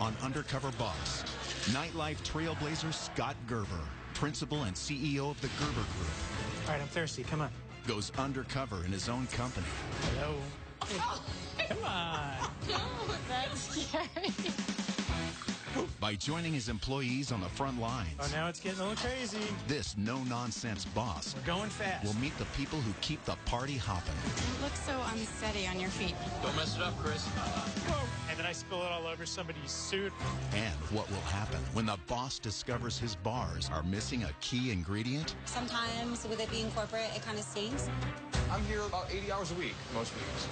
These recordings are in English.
on Undercover Boss, nightlife trailblazer Scott Gerber, principal and CEO of the Gerber Group, All right, I'm thirsty. Come on. goes undercover in his own company. Hello. Come on. Oh, that's scary. By joining his employees on the front lines. Oh, now it's getting a little crazy. This no-nonsense boss We're going fast. will meet the people who keep the party hopping. You look so unsteady on your feet. Don't mess it up, Chris. Whoa. And then I spill it all over somebody's suit. And what will happen when the boss discovers his bars are missing a key ingredient? Sometimes with it being corporate, it kind of stinks. I'm here about 80 hours a week, most weeks.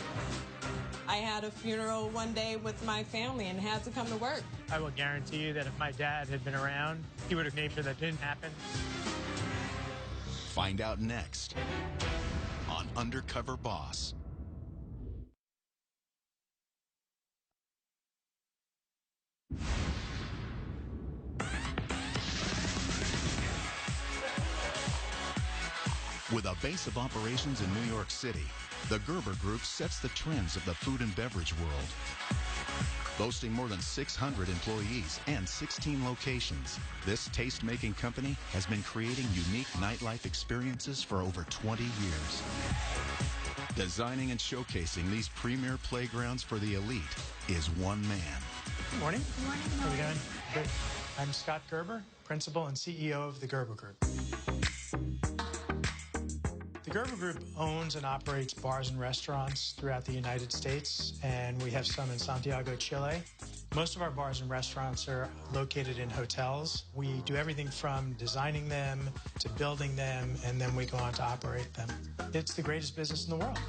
I had a funeral one day with my family and had to come to work. I will guarantee you that if my dad had been around, he would have made sure that didn't happen. Find out next on Undercover Boss. With a base of operations in New York City, the Gerber Group sets the trends of the food and beverage world. Boasting more than 600 employees and 16 locations, this taste-making company has been creating unique nightlife experiences for over 20 years. Designing and showcasing these premier playgrounds for the elite is one man. Good morning. Good morning. How are we doing? Good. I'm Scott Gerber, principal and CEO of the Gerber Group. The Gerber Group owns and operates bars and restaurants throughout the United States, and we have some in Santiago, Chile. Most of our bars and restaurants are located in hotels. We do everything from designing them to building them, and then we go on to operate them. It's the greatest business in the world.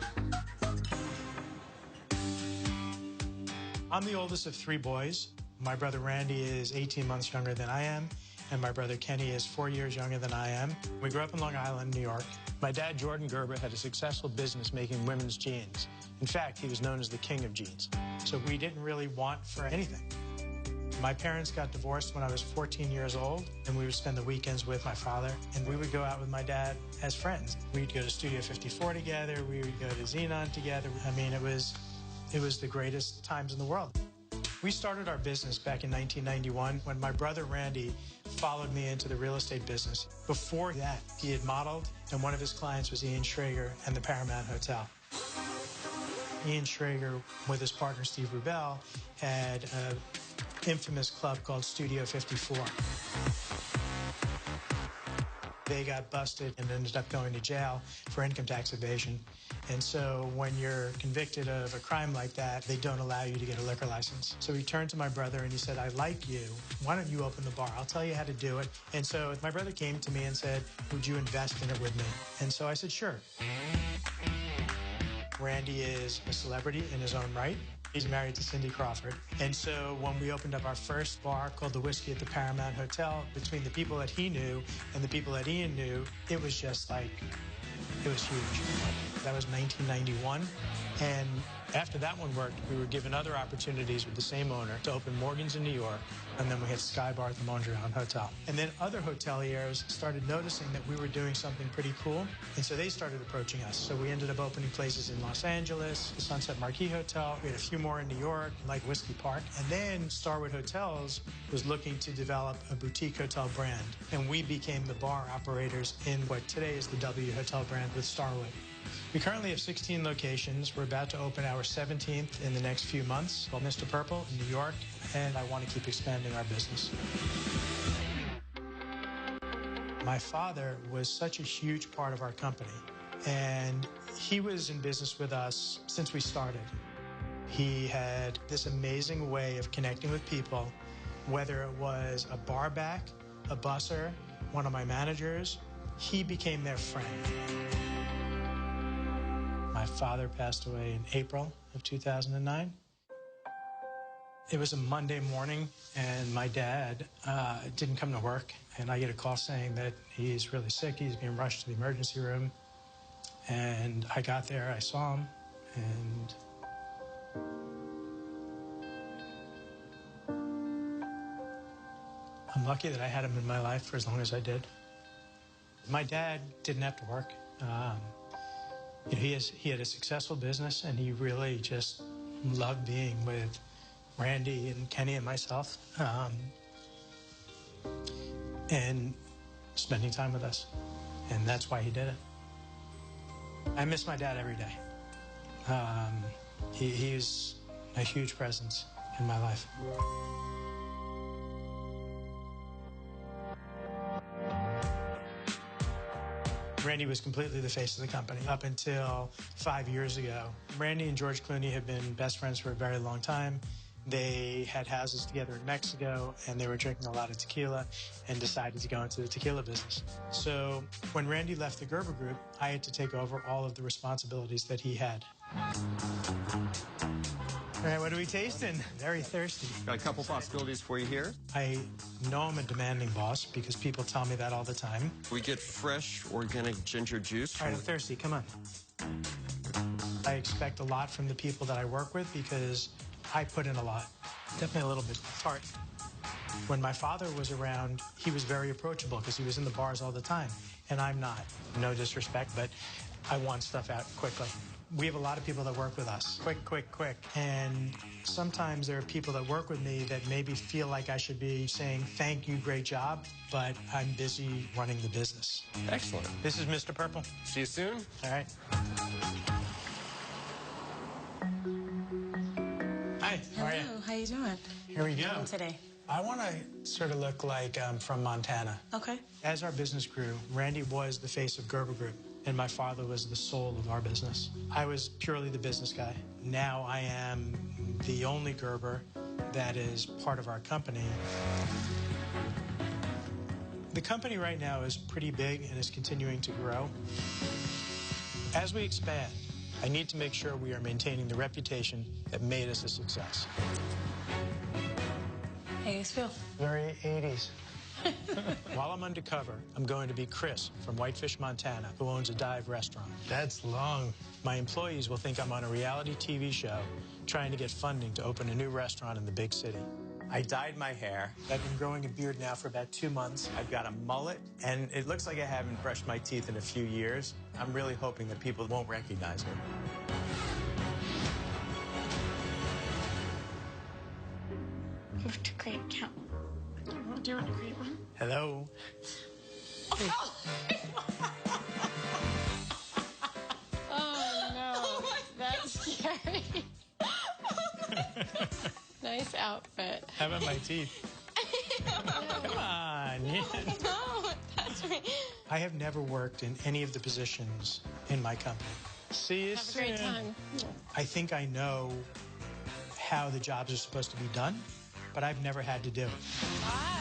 I'm the oldest of three boys. My brother Randy is 18 months younger than I am, and my brother Kenny is 4 years younger than I am. We grew up in Long Island, New York. My dad, Jordan Gerber, had a successful business making women's jeans. In fact, he was known as the king of jeans. So we didn't really want for anything. My parents got divorced when I was 14 years old, and we would spend the weekends with my father, and we would go out with my dad as friends. We'd go to Studio 54 together, we would go to Xenon together. I mean, it was the greatest times in the world. We started our business back in 1991 when my brother Randy followed me into the real estate business. Before that, he had modeled, and one of his clients was Ian Schrager and the Paramount Hotel. Ian Schrager, with his partner Steve Rubel, had an infamous club called Studio 54. They got busted and ended up going to jail for income tax evasion. And so when you're convicted of a crime like that, they don't allow you to get a liquor license. So he turned to my brother and he said, I like you. Why don't you open the bar? I'll tell you how to do it. And so my brother came to me and said, would you invest in it with me? And so I said, sure. Randy is a celebrity in his own right. He's married to Cindy Crawford. And so when we opened up our first bar called the Whiskey at the Paramount Hotel, between the people that he knew and the people that Ian knew, it was just like, it was huge. That was 1991. And after that one worked, we were given other opportunities with the same owner to open Morgan's in New York. And then we had Sky Bar at the Mondrian Hotel. And then other hoteliers started noticing that we were doing something pretty cool. And so they started approaching us. So we ended up opening places in Los Angeles, the Sunset Marquis Hotel. We had a few more in New York, like Whiskey Park. And then Starwood Hotels was looking to develop a boutique hotel brand. And we became the bar operators in what today is the W Hotel brand with Starwood. We currently have 16 locations. We're about to open our 17th in the next few months called Mr. Purple in New York, and I want to keep expanding our business. My father was such a huge part of our company, and he was in business with us since we started. He had this amazing way of connecting with people, whether it was a bar back, a busser, one of my managers, he became their friend. My father passed away in April of 2009. It was a Monday morning, and my dad didn't come to work, and I get a call saying that he's really sick. He's being rushed to the emergency room, and I got there. I saw him, and I'm lucky that I had him in my life for as long as I did. My dad didn't have to work. He had a successful business, and he really just loved being with Randy and Kenny and myself, and spending time with us. And that's why he did it. I miss my dad every day. He's a huge presence in my life. Randy was completely the face of the company up until 5 years ago. Randy and George Clooney have been best friends for a very long time. They had houses together in Mexico, and they were drinking a lot of tequila and decided to go into the tequila business. So when Randy left the Gerber Group, I had to take over all of the responsibilities that he had. All right, what are we tasting? Very thirsty. Got a couple possibilities for you here. I know I'm a demanding boss because people tell me that all the time. We get fresh, organic ginger juice. All right, I'm thirsty. Come on. I expect a lot from the people that I work with because I put in a lot. Definitely a little bit tart. When my father was around, he was very approachable because he was in the bars all the time, and I'm not. No disrespect, but I want stuff out quickly. We have a lot of people that work with us. Quick, quick, quick. And sometimes there are people that work with me that maybe feel like I should be saying, thank you, great job, but I'm busy running the business. Excellent. This is Mr. Purple. See you soon. All right. Hi, how are you? Hello, how you doing? Here we go. Today. I want to sort of look like I'm from Montana. Okay. As our business grew, Randy was the face of Gerber Group, and my father was the soul of our business. I was purely the business guy. Now I am the only Gerber that is part of our company. The company right now is pretty big and is continuing to grow. As we expand, I need to make sure we are maintaining the reputation that made us a success. How you guys feel? Very 80s. While I'm undercover, I'm going to be Chris from Whitefish, Montana, who owns a dive restaurant. That's long. My employees will think I'm on a reality TV show trying to get funding to open a new restaurant in the big city. I dyed my hair. I've been growing a beard now for about 2 months. I've got a mullet, and it looks like I haven't brushed my teeth in a few years. I'm really hoping that people won't recognize me. Move to great account. Do you want a great one? Hello. Oh, no. That's scary. Nice outfit. How about my teeth? Come on. Yeah. No, that's right. I have never worked in any of the positions in my company. See you Have a soon. great time. I think I know how the jobs are supposed to be done, but I've never had to do it. Bye.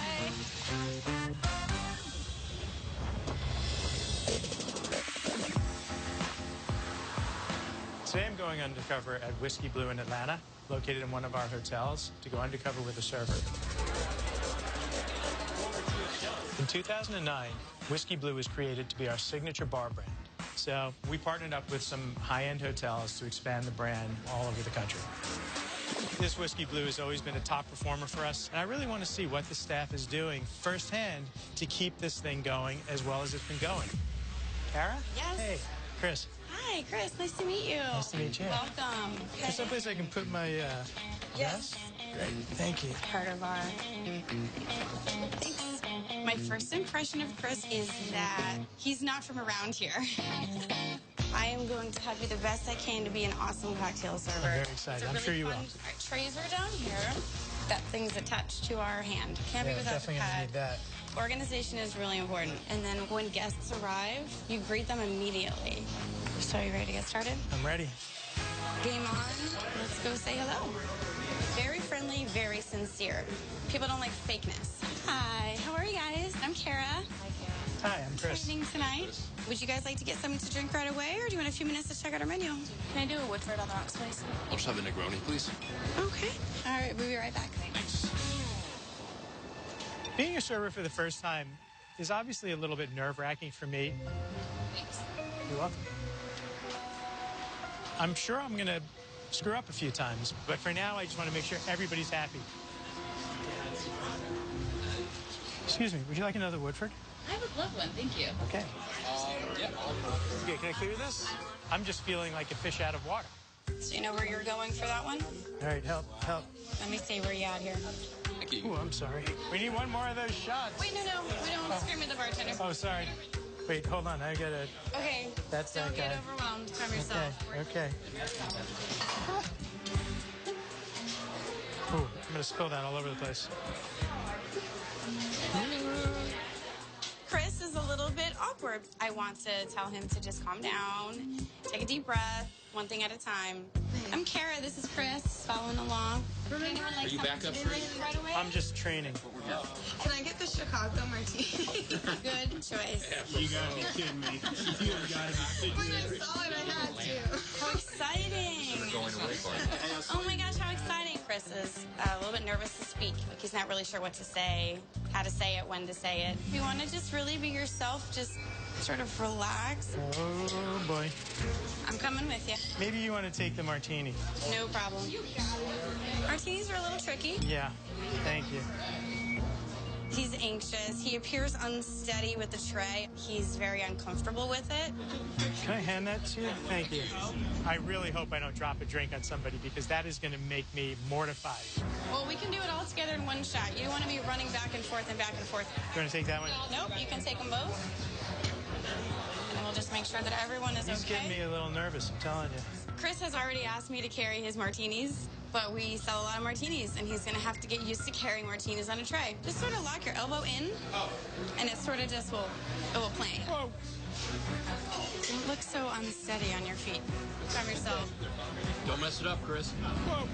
Today I'm going undercover at Whiskey Blue in Atlanta, located in one of our hotels, to go undercover with a server. In 2009, Whiskey Blue was created to be our signature bar brand. So we partnered up with some high-end hotels to expand the brand all over the country. This Whiskey Blue has always been a top performer for us, and I really want to see what the staff is doing firsthand to keep this thing going as well as it's been going. Kara? Yes. Hey, Chris. Hi, Chris. Nice to meet you. Nice to meet you. Welcome. Is there someplace I can put my Yes. Great. Thank you. Part of our... Thanks. My first impression of Chris is that he's not from around here. I am going to help you the best I can to be an awesome cocktail server. I'm very excited. I'm sure you will. Our trays are down here. That thing's attached to our hand. Can't be without the definitely gonna pad. need that. Organization is really important. And then when guests arrive, you greet them immediately. So are you ready to get started? I'm ready. Game on. Let's go say hello. Very friendly, very sincere. People don't like fakeness. Hi, how are you guys? I'm Kara. Hi, I'm Chris. Evening tonight. Would you guys like to get something to drink right away, or do you want a few minutes to check out our menu? Can I do a Woodford on the rocks, please? I'll just have a Negroni, please. Okay. All right, we'll be right back. Being a server for the first time is obviously a little bit nerve-wracking for me. Thanks. You're welcome. I'm sure I'm going to screw up a few times, but for now, I just want to make sure everybody's happy. Excuse me, would you like another Woodford? I would love one, thank you. Okay. Yeah. Okay, can I clear this? I'm just feeling like a fish out of water. So you know where you're going for that one? All right, help. Let me see where you at here. Oh, I'm sorry. We need one more of those shots. Wait, no, we don't want to scream at the bartender. Oh, sorry. Wait, hold on. I gotta. Okay. That's don't that guy. get overwhelmed. Calm yourself. Okay. Oh, I'm gonna spill that all over the place. Chris is a little bit awkward. I want to tell him to just calm down, take a deep breath, one thing at a time. I'm Kara. This is Chris. Following along. Anyone like Are you back up, Chris? right away? I'm just training. Can I get the Chicago martini? Good choice. You gotta be kidding me. You gotta be When I saw it, I had to. How exciting! Going away party. Oh my gosh, how exciting! Chris is a little bit nervous to speak. Like he's not really sure what to say, how to say it, when to say it. If you want to just really be yourself, just sort of relax. Oh boy. I'm coming with you. Maybe you want to take the martini. No problem. Martinis are a little tricky. Yeah. Thank you. He's anxious. He appears unsteady with the tray. He's very uncomfortable with it. Can I hand that to you? Thank you. I really hope I don't drop a drink on somebody because that is going to make me mortified. Well, we can do it all together in one shot. You don't want to be running back and forth and back and forth. You want to take that one? Nope, you can take them both. And we'll just make sure that everyone is He's okay. getting me a little nervous, I'm telling you. Chris has already asked me to carry his martinis, but we sell a lot of martinis, and he's going to have to get used to carrying martinis on a tray. Just sort of lock your elbow in, and it sort of just will plane. Whoa. Don't look so unsteady on your feet. Calm yourself. Don't mess it up, Chris. Whoa.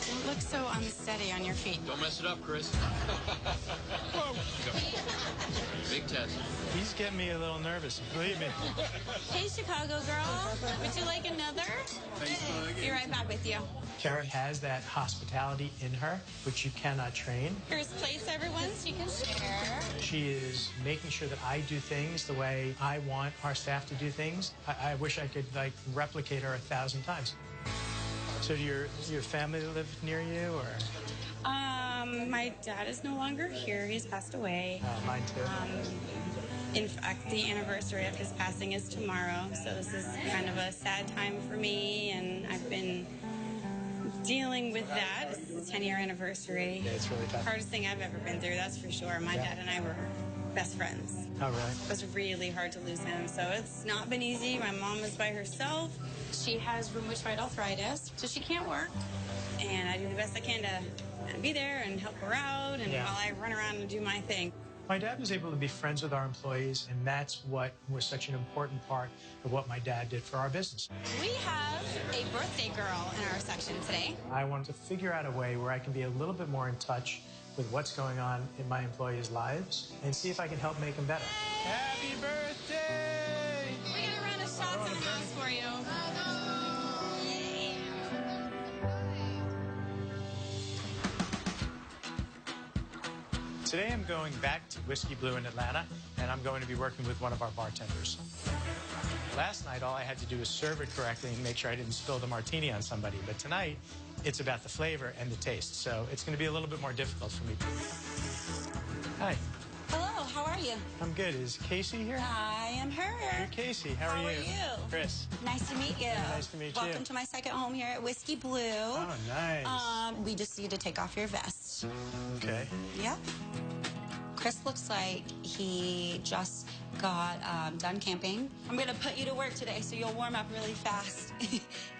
Don't look so unsteady on your feet. Don't mess it up, Chris. Whoa. Big test. He's getting me a little nervous, believe me. Hey, Chicago girl. Would you like another? Be right back with you. Kara has that hospitality in her, which you cannot train. Here's plates, everyone, so you can share. She is making sure that I do things the way I want our staff to do things. I wish I could, replicate her 1,000 times. So do your family live near you, or? My dad is no longer here. He's passed away. Mine too. In fact, the anniversary of his passing is tomorrow, so this is kind of a sad time for me, and I've been dealing with that. This is the 10-year anniversary. Yeah, it's really tough. Hardest thing I've ever been through, that's for sure. My dad and I were best friends. Oh, really? It was really hard to lose him, so it's not been easy. My mom is by herself. She has rheumatoid arthritis, so she can't work. And I do the best I can to be there and help her out, and while I run around and do my thing. My dad was able to be friends with our employees, and that's what was such an important part of what my dad did for our business. We have a birthday girl in our section today. I wanted to figure out a way where I can be a little bit more in touch with what's going on in my employees' lives and see if I can help make them better. Happy birthday! We're gonna run a shots in the house for you. Today I'm going back to Whiskey Blue in Atlanta, and I'm going to be working with one of our bartenders. Last night, all I had to do was serve it correctly and make sure I didn't spill the martini on somebody. But tonight, it's about the flavor and the taste, so it's going to be a little bit more difficult for me. Hi. Hello, how are you? I'm good. Is Casey here? I am her. You're Casey. How are you? Chris. Nice to meet you. Nice to meet you. Welcome to my second home here at Whiskey Blue. Oh, nice. We just need to take off your vest. Okay. Yep. Chris looks like he just got done camping. I'm gonna put you to work today so you'll warm up really fast.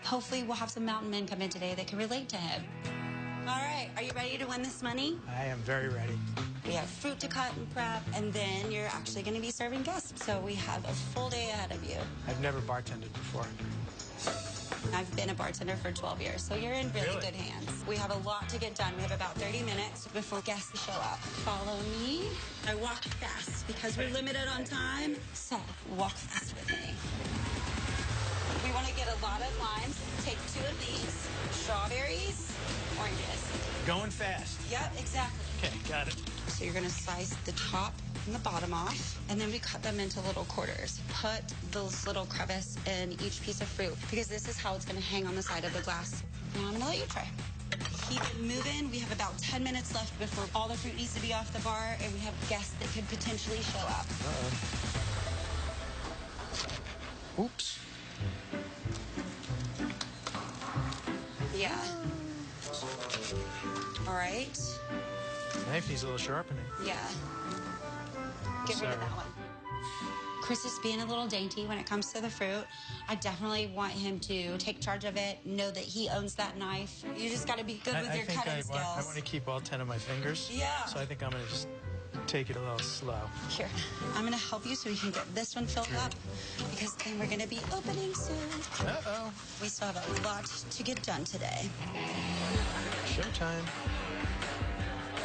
Hopefully we'll have some mountain men come in today that can relate to him. All right, are you ready to win this money? I am very ready. We have fruit to cut and prep, and then you're actually gonna be serving guests. So we have a full day ahead of you. I've never bartended before. I've been a bartender for 12 years, so you're in really good hands. We have a lot to get done. We have about 30 minutes before guests show up. Follow me. I walk fast because we're limited on time, so walk fast with me. We want to get a lot of limes. Take 2 of these. Strawberries, oranges. Going fast. Yep, exactly. Okay, got it. So you're gonna slice the top and the bottom off, and then we cut them into little quarters. Put those little crevice in each piece of fruit, because this is how it's gonna hang on the side of the glass. Now I'm gonna let you try. Keep it moving. We have about 10 minutes left before all the fruit needs to be off the bar, and we have guests that could potentially show up. Oops. Yeah. All right. Knife needs a little sharpening. Yeah. Get rid of that one. Chris is being a little dainty when it comes to the fruit. I definitely want him to take charge of it, know that he owns that knife. You just got to be good with your cutting skills. I want to keep all 10 of my fingers. Yeah. So I think I'm going to just take it a little slow. Here, I'm going to help you so we can get this one filled up, because then we're going to be opening soon. Uh-oh. We still have a lot to get done today. Showtime.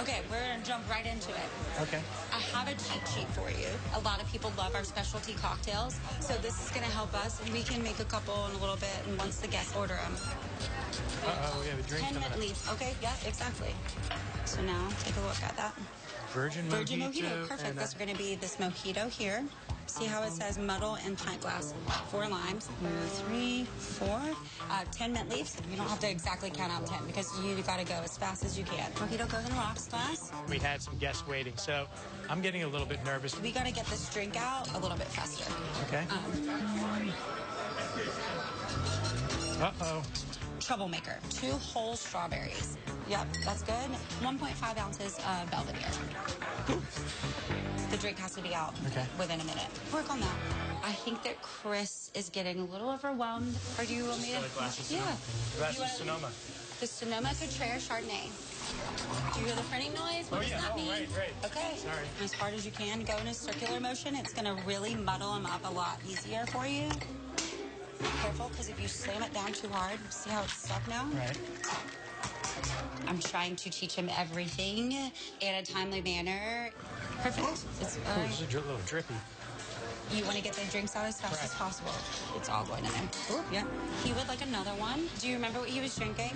Okay, we're going to jump right into it. Okay. I have a cheat sheet for you. A lot of people love our specialty cocktails, so this is going to help us, and we can make a couple in a little bit, and once the guests order them. Uh-oh, we have a drink 10 coming mint up. leaf. Okay, yeah, exactly. So now, take a look at that. Virgin mojito. Perfect. And, That's going to be this mojito here. See how it says muddle and pint glass. 4 limes. 3, 4. 10 mint leaves. You don't have to exactly count out 10 because you got to go as fast as you can. Mojito goes in a rocks glass. we had some guests waiting, so I'm getting a little bit nervous. We got to get this drink out a little bit faster. Okay. Uh-oh. Troublemaker. 2 whole strawberries. Yep, that's good. 1.5 ounces of Belvedere. The drink has to be out within a minute. Work on that. I think that Chris is getting a little overwhelmed. Or do you want me to? Yeah. Glass of Sonoma. The Sonoma Cutrer Chardonnay. Do you hear the printing noise? What does that mean? Right. Okay. Sorry. As hard as you can, go in a circular motion. It's going to really muddle them up a lot easier for you. Be careful, because if you slam it down too hard, see how it's stuck now? Right. I'm trying to teach him everything in a timely manner. Perfect. It's Ooh, this is a little drippy. You want to get the drinks out as fast as possible. It's all going in there. Ooh, yeah. He would like another one. Do you remember what he was drinking?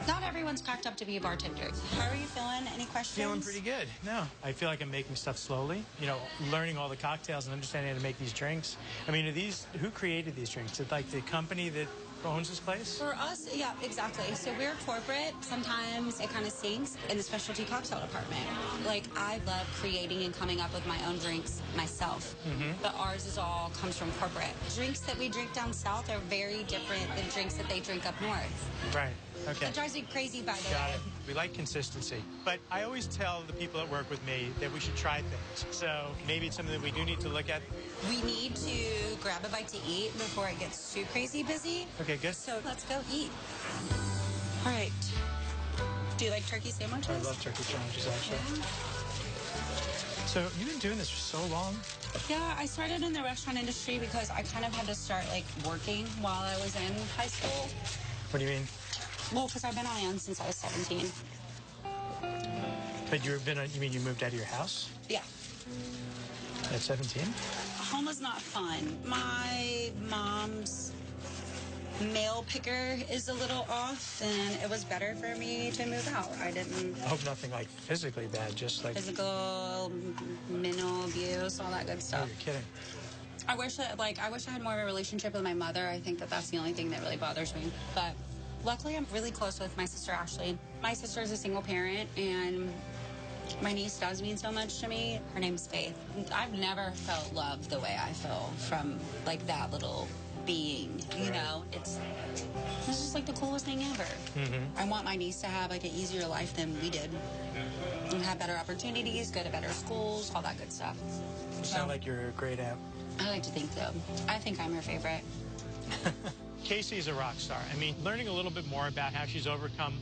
Not everyone's cracked up to be a bartender. How are you feeling? Any questions? Feeling pretty good. No, I feel like I'm making stuff slowly. You know, learning all the cocktails and understanding how to make these drinks. I mean, who created these drinks? Is it like the company that owns this place? For us, yeah, exactly. So we're corporate. Sometimes it kind of sinks in the specialty cocktail department. Like, I love creating and coming up with my own drinks myself. But ours comes from corporate. Drinks that we drink down south are very different than drinks that they drink up north. Right. Okay. That drives me crazy, by the Got way. it. We like consistency. But I always tell the people that work with me that we should try things. So maybe it's something that we do need to look at. We need to grab a bite to eat before it gets too crazy busy. Okay, good. So let's go eat. All right. Do you like turkey sandwiches? I love turkey sandwiches, actually. So you've been doing this for so long? Yeah, I started in the restaurant industry because I kind of had to start, like, working while I was in high school. What do you mean? Well, because I've been on my own since I was 17. But you mean you moved out of your house Yeah. at 17? Home was not fun. My mom's mail picker is a little off, and it was better for me to move out. I didn't... I hope nothing like physically bad, just like... Physical, mental abuse, all that good Oh, stuff. you're kidding. I wish I had more of a relationship with my mother. I think that that's the only thing that really bothers me. But luckily, I'm really close with my sister, Ashley. My sister is a single parent, and my niece does mean so much to me. Her name's Faith. I've never felt love the way I feel from, like, that little being, you know? It's just, like, the coolest thing ever. I want my niece to have, like, an easier life than we did. And have better opportunities, go to better schools, all that good stuff. You sound like you're a great aunt. I like to think so. I think I'm her favorite. Casey's a rock star. I mean, learning a little bit more about how she's overcome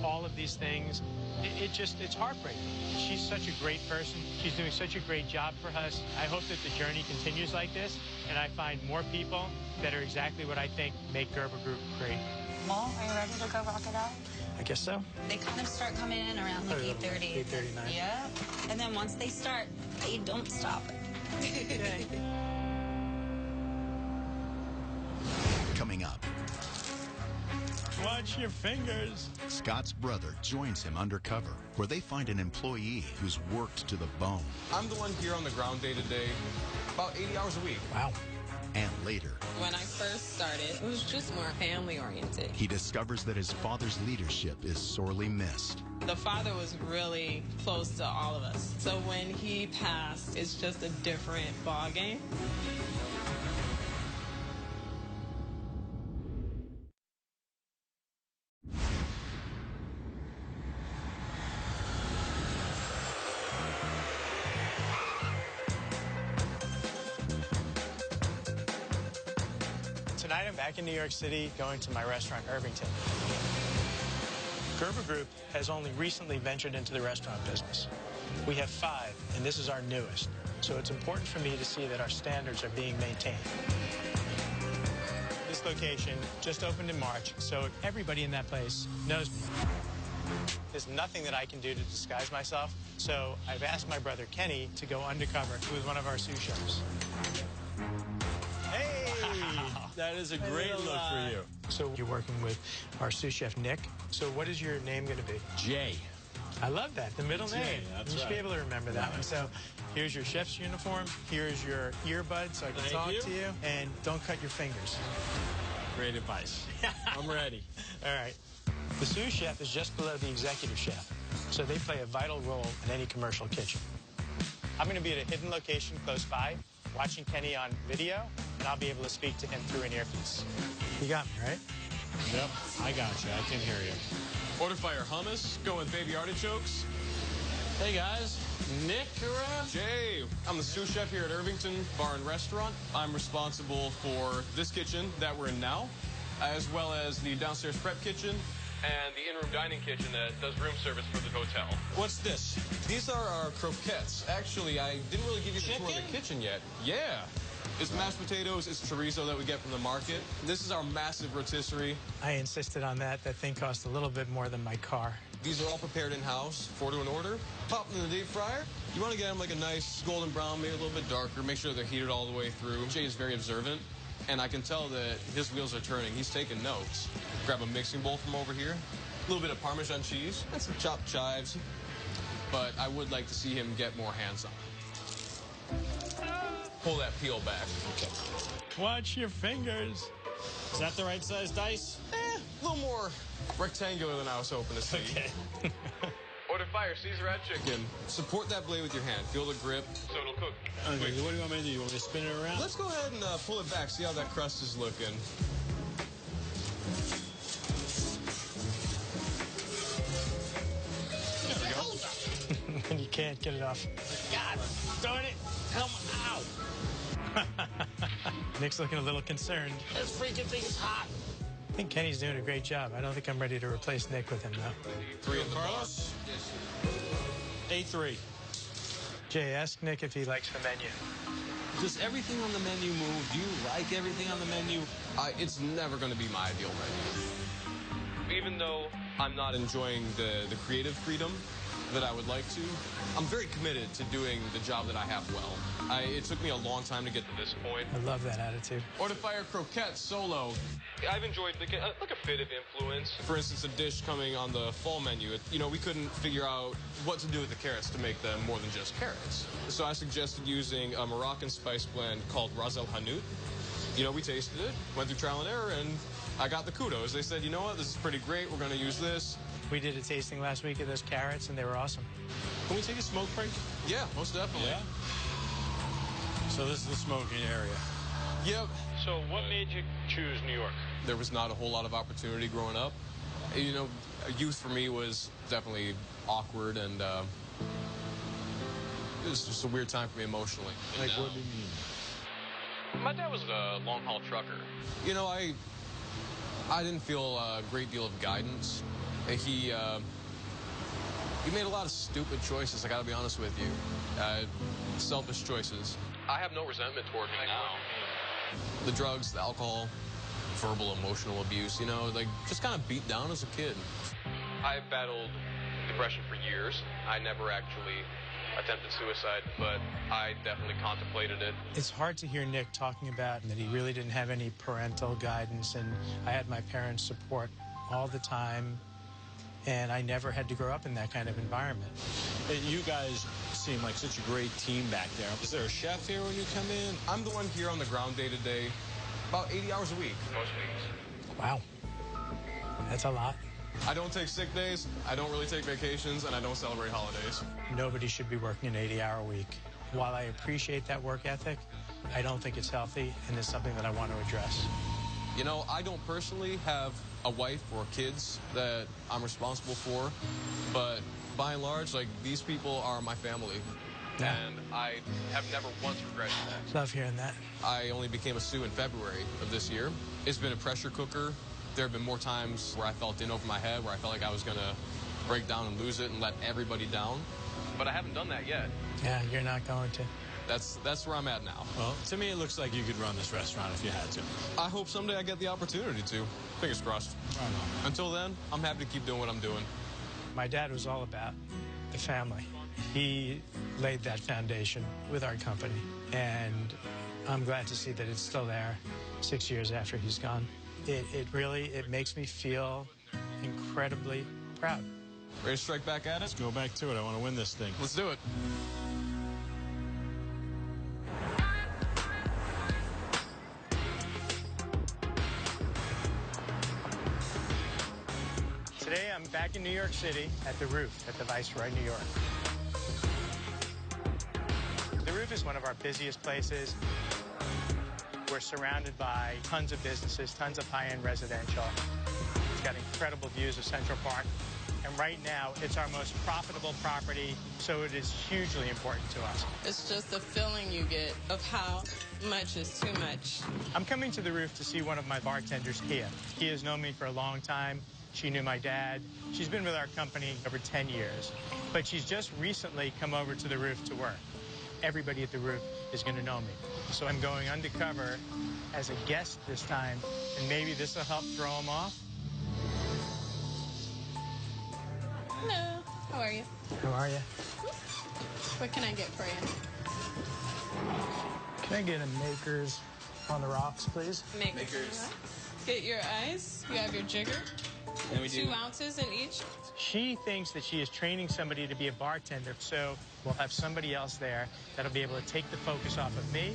all of these things, it's heartbreaking. She's such a great person. She's doing such a great job for us. I hope that the journey continues like this, and I find more people that are exactly what I think make Gerber Group great. Well, are you ready to go rock it out? I guess so. They kind of start coming in around like 8:30. 8:39. Yeah. And then once they start, they don't stop. Coming up, Watch your fingers. Scott's brother joins him undercover, where they find an employee who's worked to the bone. I'm the one here on the ground day to day, about 80 hours a week. Wow. and later, When I first started, it was just more family-oriented. he discovers that his father's leadership is sorely missed. The father was really close to all of us. So when he passed, it's just a different ballgame. Tonight I'm back in New York City going to my restaurant, Irvington. Gerber Group has only recently ventured into the restaurant business. We have 5, and this is our newest. So it's important for me to see that our standards are being maintained. This location just opened in March, so everybody in that place knows me. There's nothing that I can do to disguise myself, so I've asked my brother Kenny to go undercover with one of our sous chefs. Hey! That is a great look for you. So you're working with our sous chef, Nick. So what is your name going to be? Jay. I love that, the middle name. That's you should right. be able to remember that one. So here's your chef's uniform. Here's your earbuds so I can talk to you. And don't cut your fingers. Great advice. I'm ready. All right. The sous chef is just below the executive chef, so they play a vital role in any commercial kitchen. I'm going to be at a hidden location close by, watching Kenny on video, and I'll be able to speak to him through an earpiece. You got me, right? Yep, I got you. I can hear you. Order fire hummus. Go with baby artichokes. Hey, guys. Nick around? Jay, I'm the sous chef here at Irvington Bar and Restaurant. I'm responsible for this kitchen that we're in now, as well as the downstairs prep kitchen and the in-room dining kitchen that does room service for the hotel. What's this? These are our croquettes. Actually, I didn't really give you the tour of the kitchen yet. Yeah. It's mashed potatoes, it's chorizo that we get from the market. This is our massive rotisserie. I insisted on that. That thing cost a little bit more than my car. These are all prepared in-house, 4 to an order. Pop them in the deep fryer. You want to get them like a nice golden brown, maybe a little bit darker. Make sure they're heated all the way through. Jay is very observant, and I can tell that his wheels are turning. He's taking notes. Grab a mixing bowl from over here. A little bit of Parmesan cheese and some chopped chives. But I would like to see him get more hands-on. Pull that peel back. Okay. Watch your fingers. Is that the right size dice? A little more rectangular than I was hoping to see. Okay. Order fire, Caesar red chicken. Support that blade with your hand. Feel the grip, so it'll cook. Okay, Wait. what do you want me to do? You want me to spin it around? Let's go ahead and pull it back, see how that crust is looking. There we go. And you can't get it off. God darn it. Come out. Nick's looking a little concerned. This freaking thing is hot. I think Kenny's doing a great job. I don't think I'm ready to replace Nick with him, though. 3 in the bar. Carlos? A3. Jay, ask Nick if he likes the menu. Does everything on the menu move? Do you like everything on the menu? It's never going to be my ideal menu. Even though I'm not enjoying the creative freedom that I would like to, I'm very committed to doing the job that I have well. It took me a long time to get to this point. I love that attitude. Order fire croquettes solo. I've enjoyed like a bit of influence. For instance, a dish coming on the fall menu. We couldn't figure out what to do with the carrots to make them more than just carrots. So I suggested using a Moroccan spice blend called Ras El Hanout. We tasted it, went through trial and error, and I got the kudos. They said, you know what, this is pretty great. We're going to use this. We did a tasting last week of those carrots, and they were awesome. Can we take a smoke break? Yeah, most definitely. Yeah. So this is the smoking area. Yep. So what made you choose New York? There was not a whole lot of opportunity growing up. Youth for me was definitely awkward, and it was just a weird time for me emotionally. Like, what do you mean? My dad was a long-haul trucker. I didn't feel a great deal of guidance. He made a lot of stupid choices, I gotta be honest with you. Selfish choices. I have no resentment toward him now. The drugs, the alcohol, verbal, emotional abuse, just kind of beat down as a kid. I've battled depression for years. I never actually attempted suicide, but I definitely contemplated it. It's hard to hear Nick talking about that he really didn't have any parental guidance, and I had my parents' support all the time. And I never had to grow up in that kind of environment. You guys seem like such a great team back there. Is there a chef here when you come in? I'm the one here on the ground day to day, about 80 hours a week, most weeks. Wow. That's a lot. I don't take sick days, I don't really take vacations, and I don't celebrate holidays. Nobody should be working an 80-hour week. While I appreciate that work ethic, I don't think it's healthy, and it's something that I want to address. You know, I don't personally have a wife or kids that I'm responsible for, but by and large, like, these people are my family. Yeah. And I have never once regretted that. Love hearing that. I only became a Sioux in February of this year. It's been a pressure cooker. There have been more times where I felt in over my head, where I felt like I was going to break down and lose it and let everybody down. But I haven't done that yet. Yeah, you're not going to. That's where I'm at now. Well, to me, it looks like you could run this restaurant if you had to. I hope someday I get the opportunity to. Fingers crossed. Right on. Until then, I'm happy to keep doing what I'm doing. My dad was all about the family. He laid that foundation with our company, and I'm glad to see that it's still there 6 years after he's gone. It really makes me feel incredibly proud. Ready to strike back at it? Let's go back to it. I want to win this thing. Let's do it. Today I'm back in New York City at the Roof at the Viceroy, New York. The Roof is one of our busiest places. We're surrounded by tons of businesses, tons of high-end residential. It's got incredible views of Central Park. And right now, it's our most profitable property, so it is hugely important to us. It's just the feeling you get of how much is too much. I'm coming to the Roof to see one of my bartenders, Kia. Kia's known me for a long time. She knew my dad. She's been with our company over 10 years. But she's just recently come over to the Roof to work. Everybody at the Roof is going to know me. So I'm going undercover as a guest this time, and maybe this will help throw them off. Hello, how are you? How are you? What can I get for you? Can I get a Maker's on the rocks, please? Makers. Get your ice. You have your jigger. And we 2 ounces in each. She thinks that she is training somebody to be a bartender, so we'll have somebody else there that'll be able to take the focus off of me.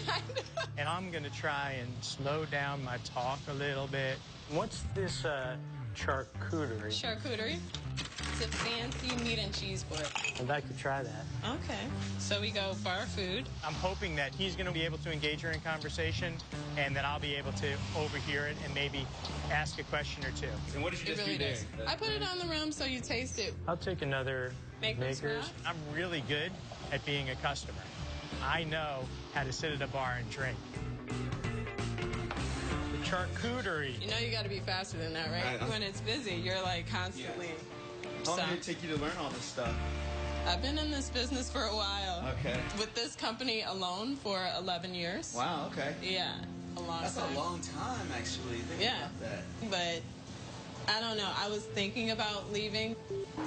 Kind of. And I'm going to try and slow down my talk a little bit. What's this charcuterie? Charcuterie. It's a fancy meat and cheese board. I'd like to try that. Okay. So we go bar food. I'm hoping that he's going to be able to engage her in conversation and that I'll be able to overhear it and maybe ask a question or two. And what did you It just really do there? does. I put it on the rim so you taste it. I'll take another Maker's Maker's. Scratch. I'm really good at being a customer. I know how to sit at a bar and drink. The charcuterie. You know you got to be faster than that, right? Right. When it's busy, you're like constantly. How long did it stopped. take you to learn all this stuff? I've been in this business for a while. Okay. With this company alone for 11 years. Wow, okay. Yeah, a long That's time. a long time, actually. Think Yeah. about that. But I don't know. I was thinking about leaving.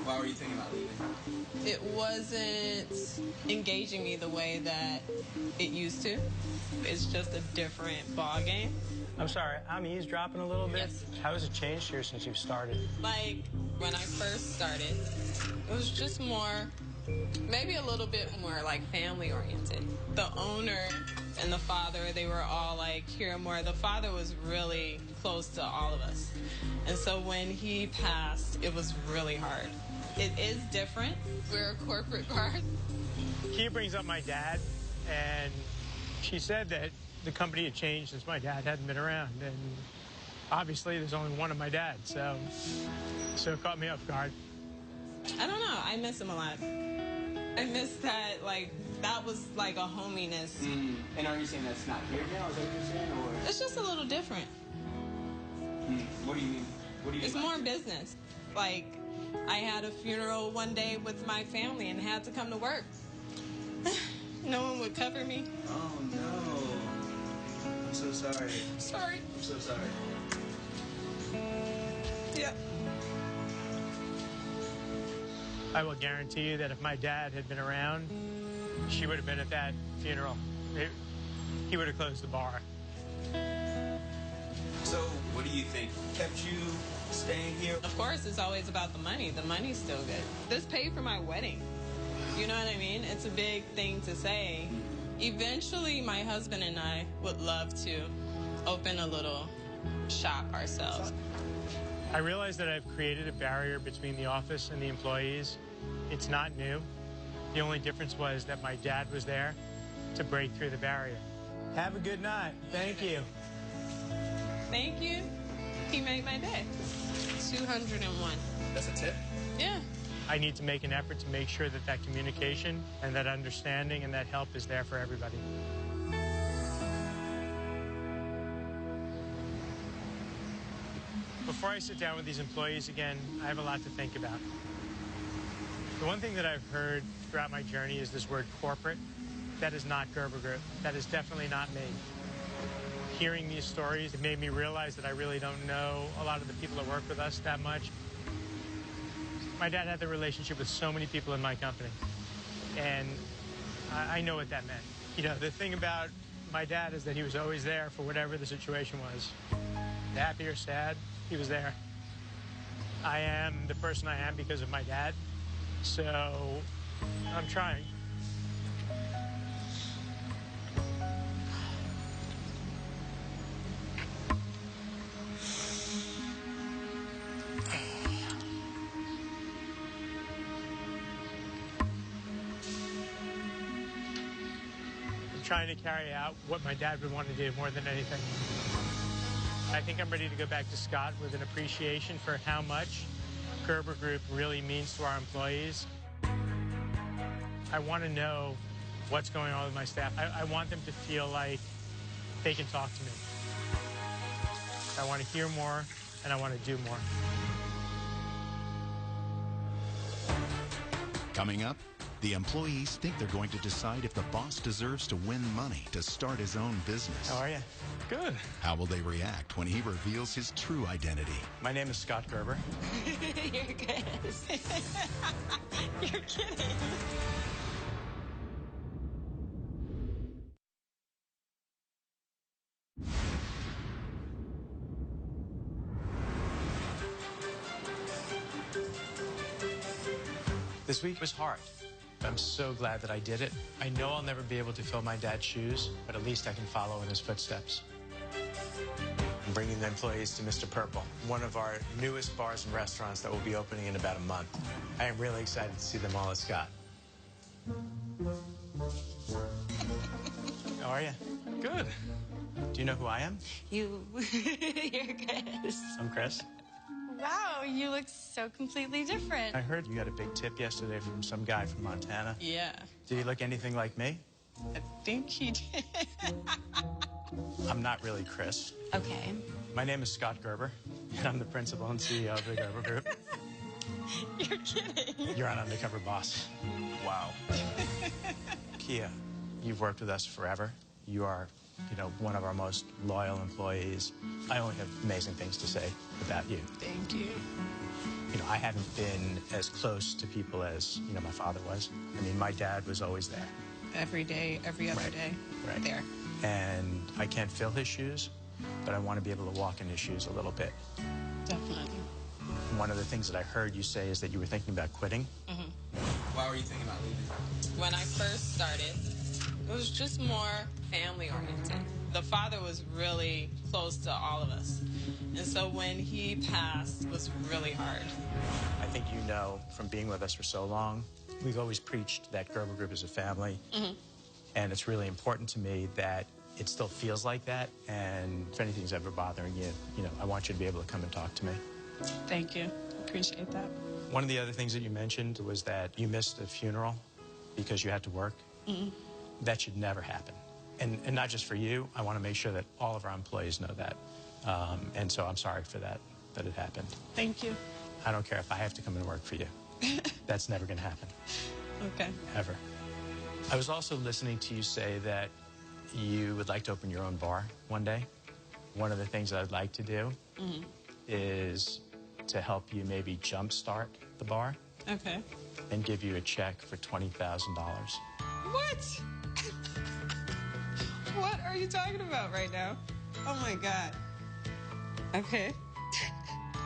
Why were you thinking about leaving? It wasn't engaging me the way that it used to. It's just a different ball game. I'm sorry, I'm eavesdropping a little bit. Yes. How has it changed here since you've started? Like when I first started, it was just more, maybe a little bit more like family oriented. The owner and the father, they were all like here more. The father was really close to all of us. And so when he passed, it was really hard. It is different. We're a corporate bar. Kia brings up my dad, and she said that the company had changed since my dad hadn't been around. And obviously, there's only one of my dad, so it caught me off guard. I don't know. I miss him a lot. I miss that, like, that was like a hominess. And are you saying that's not here now? Is that what you're saying? Or It's just a little different. what do you mean? What do you It's mean by more that? business. Like, I had a funeral one day with my family and had to come to work. No one would cover me. Oh, no. I'm so sorry. Sorry. I'm so sorry. Yeah. I will guarantee you that if my dad had been around, she would have been at that funeral. He would have closed the bar. So What do you think kept you staying here? Of course, it's always about the money. The money's still good. This paid for my wedding. You know what I mean? It's a big thing to say. Eventually, my husband and I would love to open a little shop ourselves. I realize that I've created a barrier between the office and the employees. It's not new. The only difference was that my dad was there to break through the barrier. Have a good night. Thank you. Thank you. He made my day. 201. That's a tip? Yeah. I need to make an effort to make sure that that communication and that understanding and that help is there for everybody. Before I sit down with these employees again, I have a lot to think about. The one thing that I've heard throughout my journey is this word corporate. That is not Gerber Group. That is definitely not me. Hearing these stories, it made me realize that I really don't know a lot of the people that work with us that much. My dad had the relationship with so many people in my company, and I know what that meant. You know, the thing about my dad is that he was always there for whatever the situation was. Happy or sad, he was there. I am the person I am because of my dad, so I'm trying. Trying to carry out what my dad would want to do more than anything. I think I'm ready to go back to Scott with an appreciation for how much Gerber Group really means to our employees. I want to know what's going on with my staff. I want them to feel like they can talk to me. I want to hear more, and I want to do more. Coming up, the employees think they're going to decide if the boss deserves to win money to start his own business. How are you? Good. How will they react when he reveals his true identity? My name is Scott Gerber. You're good. You're kidding. This week was hard. I'm so glad that I did it. I know I'll never be able to fill my dad's shoes, but at least I can follow in his footsteps. I'm bringing the employees to Mr. Purple, one of our newest bars and restaurants that will be opening in about a month. I am really excited to see them all at Scott. How are you? Good. Do you know who I am? You're good. I'm Chris. Wow, you look so completely different. I heard you got a big tip yesterday from some guy from Montana. Yeah. Did he look anything like me? I think he did. I'm not really Chris. Okay. My name is Scott Gerber, and I'm the principal and CEO of the Gerber Group. You're kidding. You're on Undercover Boss. Wow. Kia, you've worked with us forever. You are, one of our most loyal employees. I only have amazing things to say about you. Thank you. I haven't been as close to people as, my father was. I mean, my dad was always there. Every day, every other day. Right. There. And I can't fill his shoes, but I want to be able to walk in his shoes a little bit. Definitely. One of the things that I heard you say is that you were thinking about quitting. Mm-hmm. Why were you thinking about leaving? When I first started, it was just more family-oriented. The father was really close to all of us. And so when he passed, it was really hard. I think you know from being with us for so long, we've always preached that Gerber Group is a family. Mm-hmm. And it's really important to me that it still feels like that. And if anything's ever bothering you, I want you to be able to come and talk to me. Thank you. Appreciate that. One of the other things that you mentioned was that you missed a funeral because you had to work. Mm-hmm. That should never happen. And not just for you. I want to make sure that all of our employees know that. And so I'm sorry for that it happened. Thank you. I don't care if I have to come and work for you. That's never going to happen. Okay. Ever. I was also listening to you say that you would like to open your own bar one day. One of the things that I'd like to do is to help you maybe jumpstart the bar. Okay. And give you a check for $20,000. What? What are you talking about right now? Oh, my God. Okay.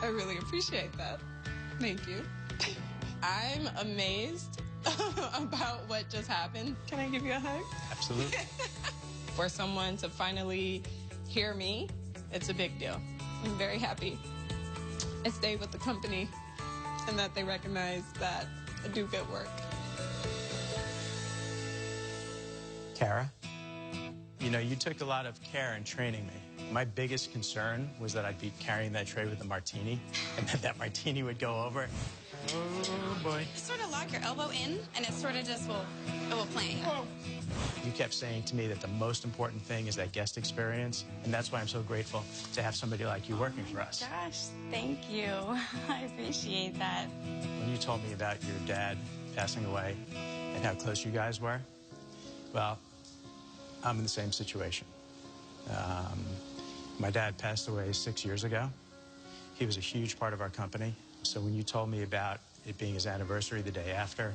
I really appreciate that. Thank you. I'm amazed about what just happened. Can I give you a hug? Absolutely. For someone to finally hear me, it's a big deal. I'm very happy I stayed with the company and that they recognize that I do good work. Kara, you know, you took a lot of care in training me. My biggest concern was that I'd be carrying that tray with a martini, and that martini would go over. Oh, boy. You sort of lock your elbow in, and it sort of just will play. Oh. You kept saying to me that the most important thing is that guest experience, and that's why I'm so grateful to have somebody like you working for us. Gosh, thank you. I appreciate that. When you told me about your dad passing away and how close you guys were, well, I'm in the same situation. My dad passed away 6 years ago. He was a huge part of our company. So when you told me about it being his anniversary the day after,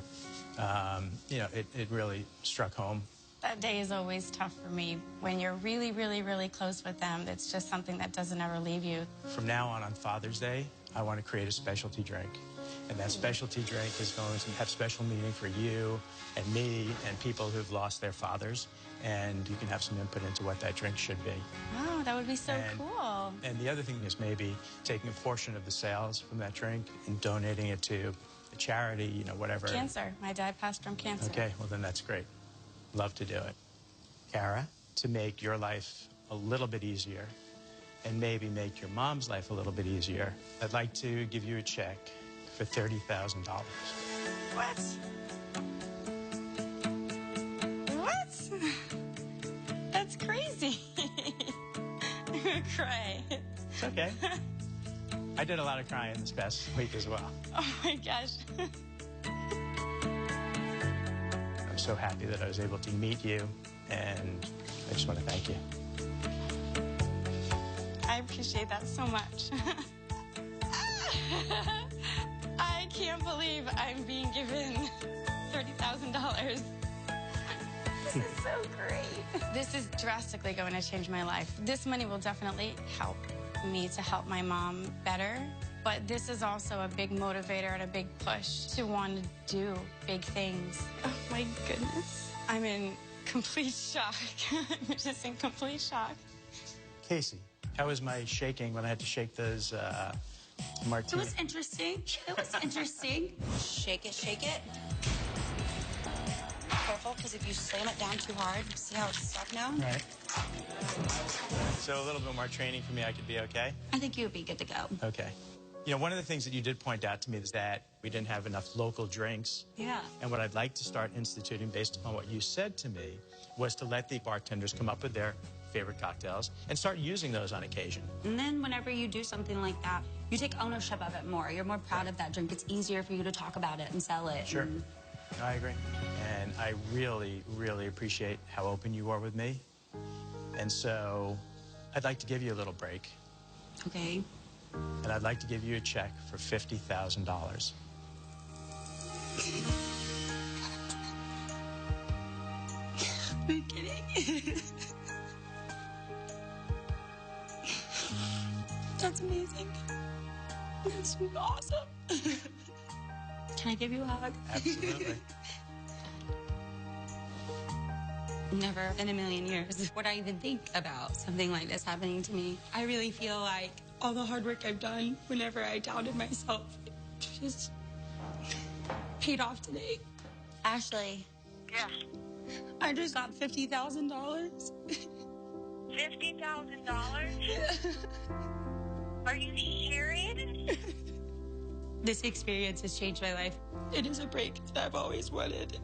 you know, it really struck home. That day is always tough for me. When you're really, really, really close with them, it's just something that doesn't ever leave you. From now on Father's Day, I want to create a specialty drink. And that specialty drink is going to have special meaning for you and me and people who've lost their fathers. And you can have some input into what that drink should be. Wow, that would be so cool. And the other thing is maybe taking a portion of the sales from that drink and donating it to a charity, you know, whatever. Cancer. My dad passed from cancer. Okay, well then that's great. Love to do it. Kara, to make your life a little bit easier and maybe make your mom's life a little bit easier, I'd like to give you a check for $30,000. What? What? That's crazy. I'm gonna cry. It's okay. I did a lot of crying this past week as well. Oh my gosh. I'm so happy that I was able to meet you, and I just want to thank you. I appreciate that so much. I can't believe I'm being given $30,000. This is so great. This is drastically going to change my life. This money will definitely help me to help my mom better. But this is also a big motivator and a big push to want to do big things. Oh my goodness. I'm in complete shock. I'm just in complete shock. Casey, how was my shaking when I had to shake those martinis? It was interesting. It was interesting. Shake it, shake it. Careful, because if you slam it down too hard, see how it's stuck now? Right. So a little bit more training for me, I could be okay? I think you would be good to go. Okay. You know, one of the things that you did point out to me is that we didn't have enough local drinks. Yeah. And what I'd like to start instituting based upon what you said to me was to let the bartenders come up with their favorite cocktails and start using those on occasion. And then whenever you do something like that, you take ownership of it more. You're more proud of that drink. It's easier for you to talk about it and sell it. Sure. I agree. And I really, really appreciate how open you are with me. And so I'd like to give you a little break. Okay. And I'd like to give you a check for $50,000. Are you kidding? That's amazing. That's awesome. Can I give you a hug? Absolutely. Never in a million years would I even think about something like this happening to me. I really feel like all the hard work I've done whenever I doubted myself just paid off today. Ashley. Yeah. I just got $50,000. $50,000? Are you serious? This experience has changed my life. It is a break that I've always wanted.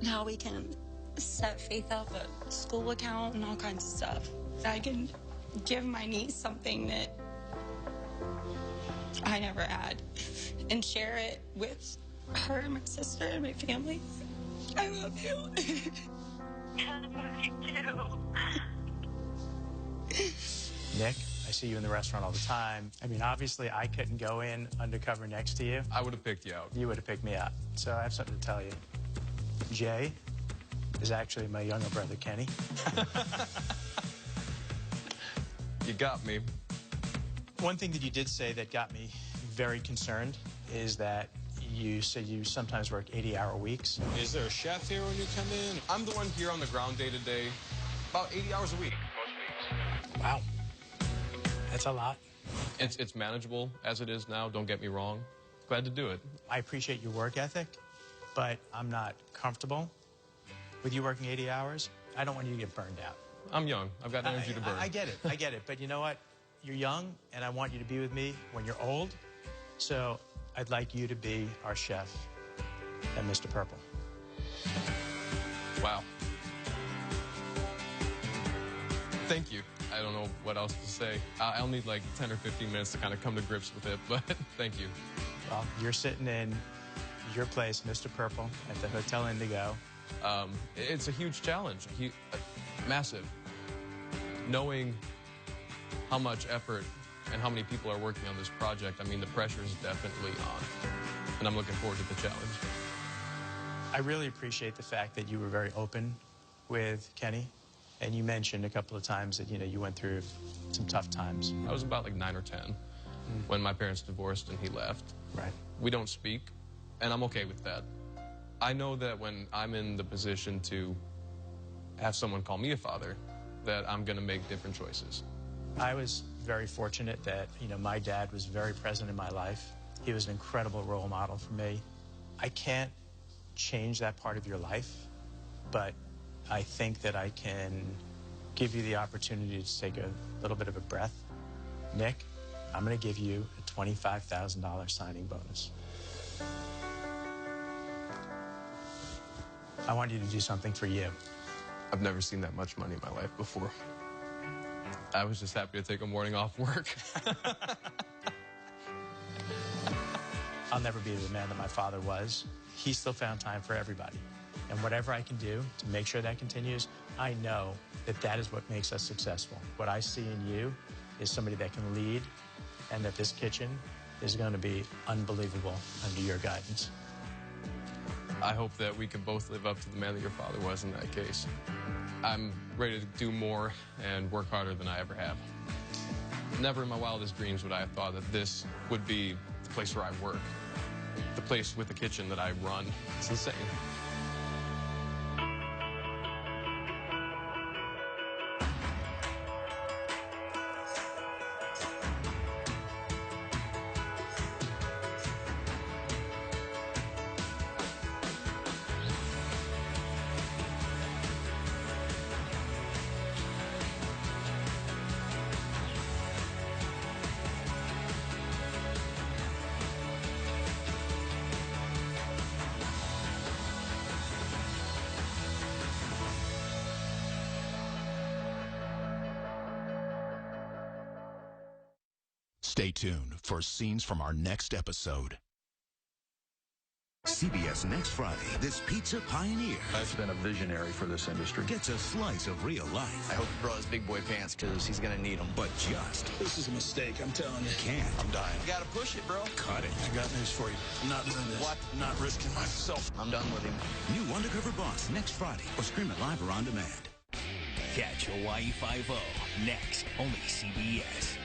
Now we can set Faith up a school account and all kinds of stuff. I can give my niece something that I never had and share it with her and my sister and my family. I love you. I love you too. Nick, I see you in the restaurant all the time. I mean, obviously, I couldn't go in undercover next to you. I would have picked you out. You would have picked me up. So I have something to tell you. Jay is actually my younger brother, Kenny. You got me. One thing that you did say that got me very concerned is that you said you sometimes work 80-hour weeks. Is there a chef here when you come in? I'm the one here on the ground day to day, about 80 hours a week, most weeks. Wow. That's a lot. It's manageable as it is now, don't get me wrong. Glad to do it. I appreciate your work ethic, but I'm not comfortable with you working 80 hours. I don't want you to get burned out. I'm young. I've got energy to burn. I get it. I get it. But you know what? You're young, and I want you to be with me when you're old. So I'd like you to be our chef at Mr. Purple. Wow. Thank you. I don't know what else to say. I'll need like 10 or 15 minutes to kind of come to grips with it, but thank you. Well, you're sitting in your place, Mr. Purple, at the Hotel Indigo. It's a huge challenge, massive. Knowing how much effort and how many people are working on this project, I mean, the pressure is definitely on, and I'm looking forward to the challenge. I really appreciate the fact that you were very open with Kenny, and you mentioned a couple of times that, you went through some tough times. I was about like 9 or 10 when my parents divorced and he left. Right. We don't speak, and I'm okay with that. I know that when I'm in the position to have someone call me a father, that I'm going to make different choices. I was very fortunate that, my dad was very present in my life. He was an incredible role model for me. I can't change that part of your life, but I think that I can give you the opportunity to take a little bit of a breath. Nick, I'm going to give you a $25,000 signing bonus. I want you to do something for you. I've never seen that much money in my life before. I was just happy to take a morning off work. I'll never be the man that my father was. He still found time for everybody. And whatever I can do to make sure that continues, I know that that is what makes us successful. What I see in you is somebody that can lead, and that this kitchen is going to be unbelievable under your guidance. I hope that we can both live up to the man that your father was in that case. I'm ready to do more and work harder than I ever have. Never in my wildest dreams would I have thought that this would be the place where I work, the place with the kitchen that I run. It's insane. Stay tuned for scenes from our next episode. CBS next Friday, this pizza pioneer has been a visionary for this industry. Gets a slice of real life. I hope he brought his big boy pants because he's going to need them. But just This is a mistake, I'm telling you. can't. I'm dying. You got to push it, bro. Cut it. I got news for you. I'm not doing this. What? I'm not risking myself. I'm done with him. New Undercover Boss next Friday, or stream it live or on demand. Catch Hawaii 5-0 next, only CBS.